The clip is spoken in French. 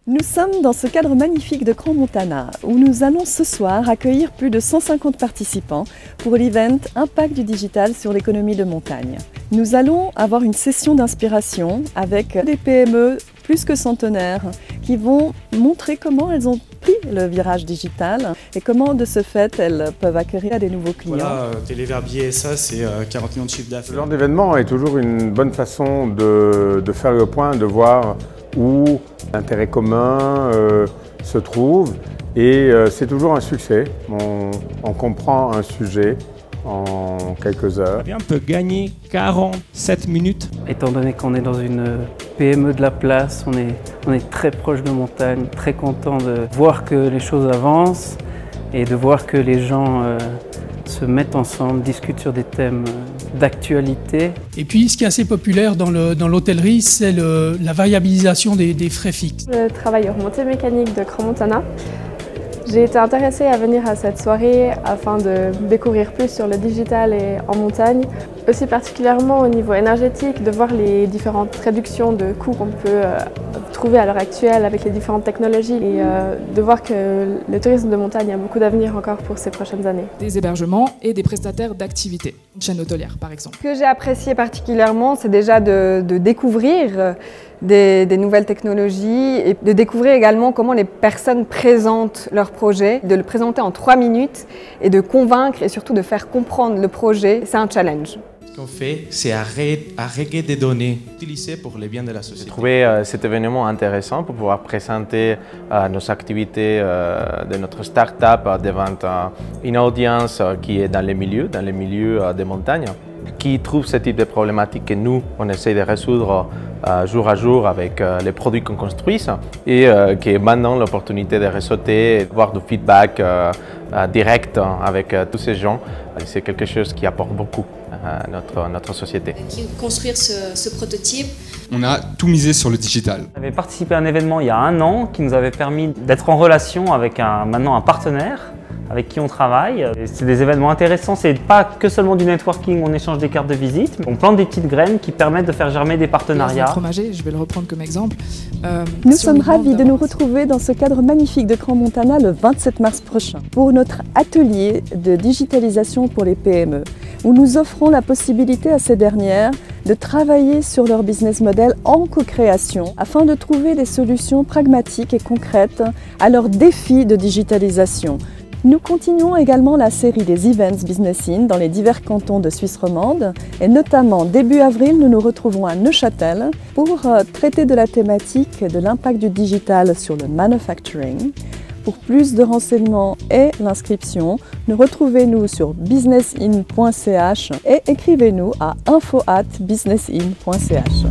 Nous sommes dans ce cadre magnifique de Crans-Montana où nous allons ce soir accueillir plus de 150 participants pour l'event Impact du digital sur l'économie de montagne. Nous allons avoir une session d'inspiration avec des PME plus que centenaires qui vont montrer comment elles ont pris le virage digital et comment de ce fait elles peuvent acquérir des nouveaux clients. Voilà, Téléverbier SA, c'est 40 millions de chiffre d'affaires. Ce genre d'événement est toujours une bonne façon de faire le point, de voir où l'intérêt commun se trouve et c'est toujours un succès. On comprend un sujet en quelques heures. On peut gagner 47 minutes. Étant donné qu'on est dans une PME de la place, on est très proche de montagne, très content de voir que les choses avancent et de voir que les gens se mettent ensemble, discutent sur des thèmes d'actualité. Et puis ce qui est assez populaire dans l'hôtellerie, c'est la variabilisation des frais fixes. Je travaille au remontée mécanique de Crans-Montana. J'ai été intéressée à venir à cette soirée afin de découvrir plus sur le digital et en montagne. Aussi particulièrement au niveau énergétique, de voir les différentes réductions de coûts qu'on peut trouver à l'heure actuelle avec les différentes technologies et de voir que le tourisme de montagne a beaucoup d'avenir encore pour ces prochaines années. Des hébergements et des prestataires d'activités, une chaîne hôtelière par exemple. Ce que j'ai apprécié particulièrement, c'est déjà de découvrir des nouvelles technologies et de découvrir également comment les personnes présentent leur projet, de le présenter en 3 minutes et de convaincre et surtout de faire comprendre le projet. C'est un challenge. Ce qu'on fait, c'est agréger des données utilisées pour les biens de la société. J'ai trouvé cet événement intéressant pour pouvoir présenter nos activités de notre start-up devant une audience qui est dans les milieux des montagnes, qui trouve ce type de problématiques que nous, on essaie de résoudre jour à jour avec les produits qu'on construit et qui est maintenant l'opportunité de ressauter, voir du feedback direct avec tous ces gens. C'est quelque chose qui apporte beaucoup à notre société. Construire ce prototype. On a tout misé sur le digital. On avait participé à un événement il y a 1 an qui nous avait permis d'être en relation avec maintenant un partenaire avec qui on travaille. C'est des événements intéressants, c'est pas que seulement du networking, on échange des cartes de visite, on plante des petites graines qui permettent de faire germer des partenariats. Fromager, je vais le reprendre comme exemple. Nous sommes ravis de nous retrouver dans ce cadre magnifique de Crans-Montana le 27 mars prochain pour notre atelier de digitalisation pour les PME, où nous offrons la possibilité à ces dernières de travailler sur leur business model en co-création afin de trouver des solutions pragmatiques et concrètes à leurs défis de digitalisation. Nous continuons également la série des Events Business In dans les divers cantons de Suisse romande et notamment début avril, nous nous retrouvons à Neuchâtel pour traiter de la thématique de l'impact du digital sur le manufacturing. Pour plus de renseignements et l'inscription, retrouvez-nous sur businessin.ch et écrivez-nous à info@businessin.ch.